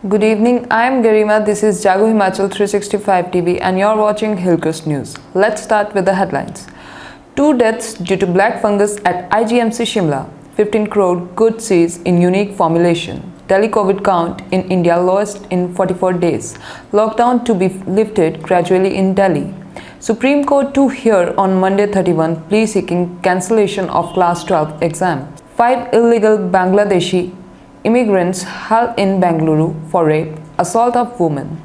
Good evening, I am Garima. This is Jago Himachal 365 TV and you're watching Hillcrest News. Let's start with the headlines. 2 deaths due to black fungus at IGMC Shimla. 15 crore good seeds in unique formulation. Delhi COVID count in India lowest in 44 days. Lockdown to be lifted gradually in Delhi. Supreme Court to hear on Monday 31 plea seeking cancellation of Class 12 exam. 5 illegal Bangladeshi immigrants held in Bengaluru for rape, assault of women.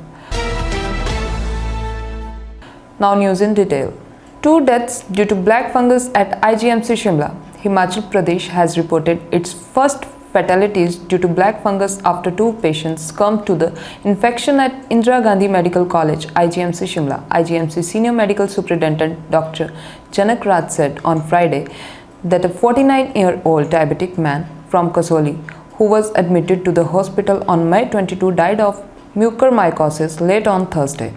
Now news in detail. 2 deaths due to black fungus at IGMC Shimla. Himachal Pradesh has reported its first fatalities due to black fungus after 2 patients succumbed to the infection at Indira Gandhi Medical College, IGMC Shimla. IGMC Senior Medical Superintendent Dr. Janak Raj said on Friday that a 49-year-old diabetic man from Kasoli who was admitted to the hospital on May 22 died of mucormycosis late on Thursday.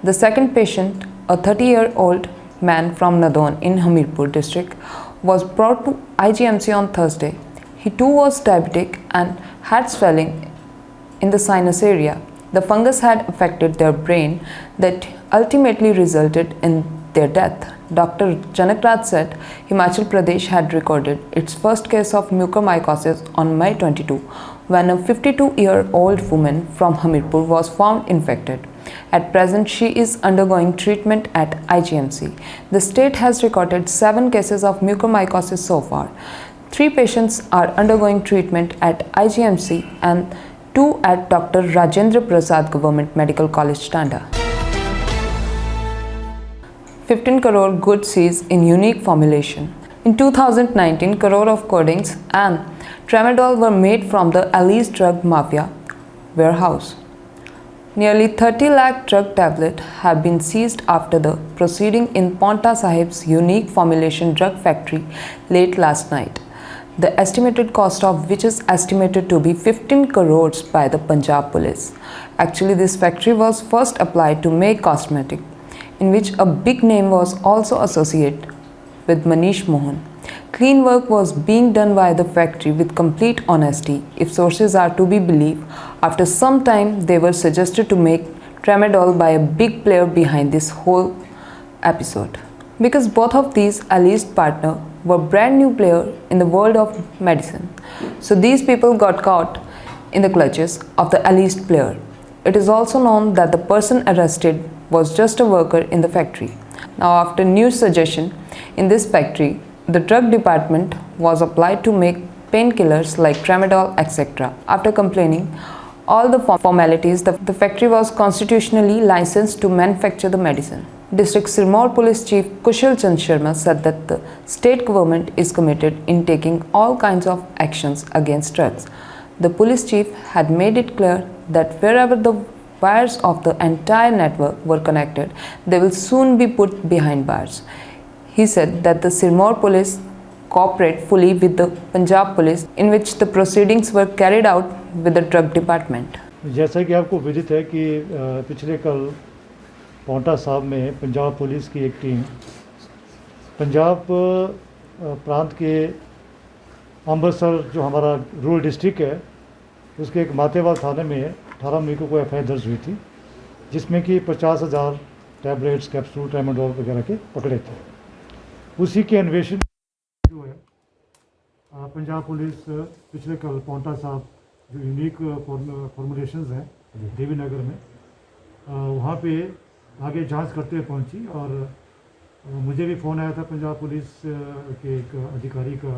The second patient, a 30-year-old man from Nadon in Hamirpur district, was brought to IGMC on Thursday. He too was diabetic and had swelling in the sinus area. The fungus had affected their brain that ultimately resulted in their death. Dr. Janak Raj said Himachal Pradesh had recorded its first case of mucormycosis on May 22 when a 52-year-old woman from Hamirpur was found infected. At present, she is undergoing treatment at IGMC. The state has recorded 7 cases of mucormycosis so far. 3 patients are undergoing treatment at IGMC and 2 at Dr. Rajendra Prasad Government Medical College, Tanda. 15 crore good seeds in unique formulation. In 2019, crore of codings and tramadol were made from the Alice drug mafia warehouse. Nearly 30 lakh drug tablets have been seized after the proceeding in Paonta Sahib's unique formulation drug factory late last night. The estimated cost of which is estimated to be 15 crores by the Punjab police. Actually, this factory was first applied to make cosmetic, in which a big name was also associated with Manish Mohan. Clean work was being done by the factory with complete honesty. If sources are to be believed, after some time they were suggested to make tramadol by a big player behind this whole episode. Because both of these alleged partners were brand new players in the world of medicine. So these people got caught in the clutches of the alleged player. It is also known that the person arrested was just a worker in the factory. Now, after new suggestion in this factory, the drug department was applied to make painkillers like tramadol, etc. After complaining all the formalities, the factory was constitutionally licensed to manufacture the medicine. District Sirmaur Police Chief Kushal Chand Sharma said that the state government is committed in taking all kinds of actions against drugs. The police chief had made it clear that wherever the wires of the entire network were connected, they will soon be put behind bars. He said that the Sirmaur police cooperate fully with the Punjab police, in which the proceedings were carried out with the drug department. जैसा कि आपको विदित है कि पिछले कल पांवटा साहब में पंजाब पुलिस की एक टीम पंजाब प्रांत के अमृतसर जो हमारा रूरल डिस्ट्रिक्ट है उसके एक मातेवाल थाने में 18 मई को एफ आई आर दर्ज हुई थी, जिसमें कि 50,000 टैबलेट्स कैप्सूल ट्रामाडोल वगैरह के पकड़े थे। उसी के अन्वेषण जो है पंजाब पुलिस पिछले कल पांवटा साहब जो यूनिक फॉर्मुलेशंस हैं देवी नगर में वहाँ पे आगे जांच करते हुए पहुँची और मुझे भी फ़ोन आया था पंजाब पुलिस के एक अधिकारी का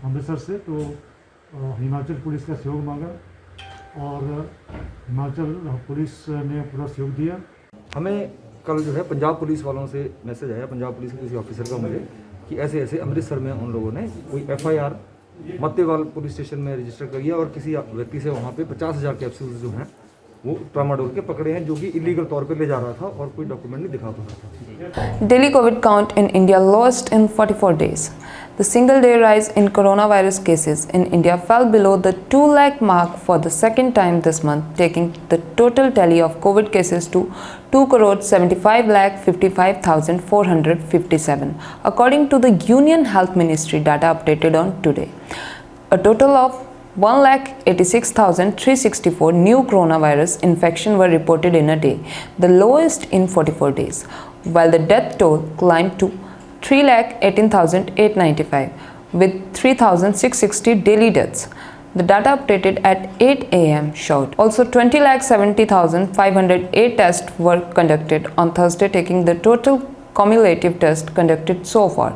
अमृतसर से, तो हिमाचल पुलिस का सहयोग मांगा और हिमाचल पुलिस ने पूरा सहयोग दिया। हमें कल जो है पंजाब पुलिस वालों से मैसेज आया, पंजाब पुलिस के किसी ऑफिसर का मुझे, कि ऐसे ऐसे अमृतसर में उन लोगों ने कोई एफआईआर मत्तेवाल पुलिस स्टेशन में रजिस्टर कर दिया और किसी व्यक्ति से वहाँ पे 50,000 कैप्सूल्स जो हैं वो ट्रामाडोल के पकड़े हैं, जो कि इलीगल तौर पे ले जा रहा था और कोई डॉक्यूमेंट नहीं दिखा पा रहा था। Daily COVID count in India lowest in 44 days. The single-day rise in coronavirus cases in India fell below the 2 lakh mark for the second time this month, taking the total tally of COVID cases to 2,75,55,457, according to the Union Health Ministry data updated on today. A total of 1,86,364 new coronavirus infections were reported in a day, the lowest in 44 days, while the death toll climbed to 3,18,895 with 3,660 daily deaths. The data updated at 8 a.m. showed also 20,70,508 tests were conducted on Thursday, taking the total cumulative tests conducted so far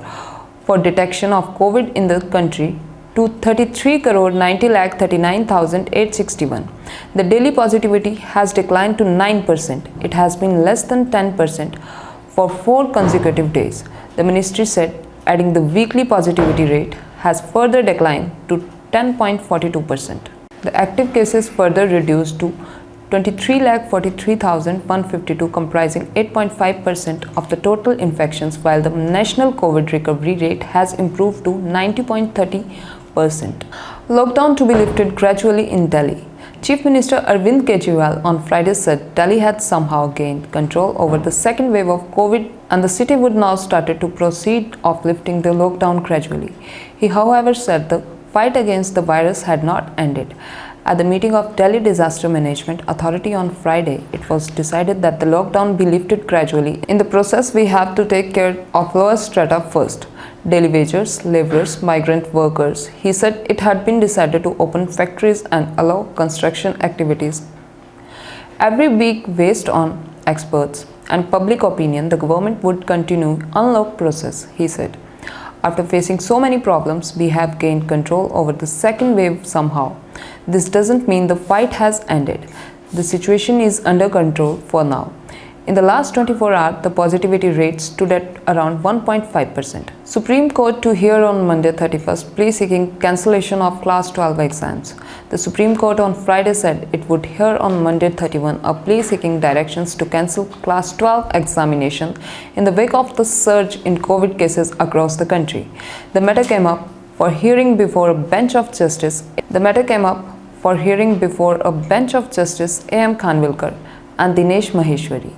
for detection of COVID in the country to 33,90,39,861. The daily positivity has declined to 9%. It has been less than 10% for 4 consecutive days, the ministry said, adding the weekly positivity rate has further declined to 10.42%. The active cases further reduced to 23,43,152, comprising 8.5% of the total infections, while the national COVID recovery rate has improved to 90.30%. Lockdown to be lifted gradually in Delhi. Chief Minister Arvind Kejriwal on Friday said Delhi had somehow gained control over the second wave of COVID and the city would now start to proceed of lifting the lockdown gradually. He, however, said the fight against the virus had not ended. At the meeting of Delhi Disaster Management Authority on Friday, it was decided that the lockdown be lifted gradually. In the process, we have to take care of lower strata first. Daily wagers, laborers, migrant workers. He said it had been decided to open factories and allow construction activities. Every week, based on experts and public opinion, the government would continue unlock process, he said. After facing so many problems, we have gained control over the second wave somehow. This doesn't mean the fight has ended. The situation is under control for now. In the last 24 hours, the positivity rate stood at around 1.5%. Supreme Court to hear on Monday 31st plea seeking cancellation of Class 12 exams. The Supreme Court on Friday said it would hear on Monday 31 a plea seeking directions to cancel Class 12 examination in the wake of the surge in COVID cases across the country. The matter came up for hearing before a bench of Justice. A.M. Khanwilkar and Dinesh Maheshwari.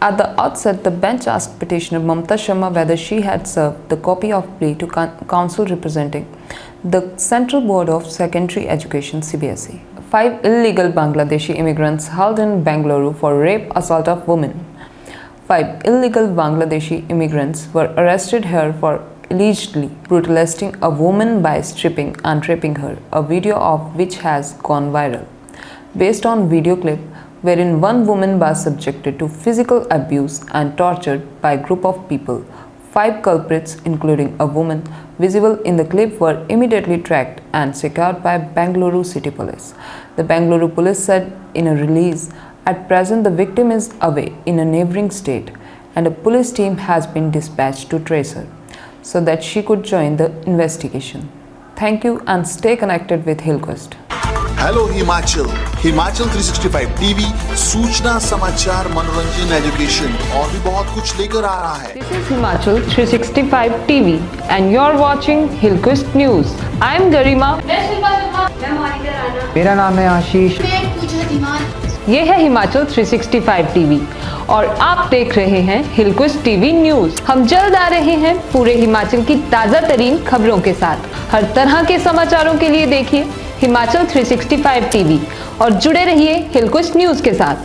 At the outset, the bench asked petitioner Mamta Sharma whether she had served the copy of plea to counsel representing the Central Board of Secondary Education (CBSE). 5 illegal Bangladeshi immigrants held in Bengaluru for rape, assault of women. 5 illegal Bangladeshi immigrants were arrested here for allegedly brutalizing a woman by stripping and raping her, a video of which has gone viral. Based on video clip wherein one woman was subjected to physical abuse and tortured by a group of people. 5 culprits, including a woman visible in the clip, were immediately tracked and secured by Bengaluru City Police. The Bengaluru Police said in a release, at present the victim is away in a neighboring state and a police team has been dispatched to trace her so that she could join the investigation. Thank you and stay connected with Hillquest. Hello Himachal 365 TV सूचना समाचार मनोरंजन education और भी बहुत कुछ लेकर आ रहा है। This is Himachal 365 TV and you're watching Hillquest News. I'm Garima. मेरा नाम है आशीष। ये है हिमाचल 365 टीवी और आप देख रहे हैं हिलक्विस्ट टीवी न्यूज। हम जल्द आ रहे हैं पूरे हिमाचल की ताजा तरीन खबरों के साथ। हर तरह के समाचारों के लिए देखिए हिमाचल 365 टीवी और जुड़े रहिए हिलक्विस्ट न्यूज के साथ।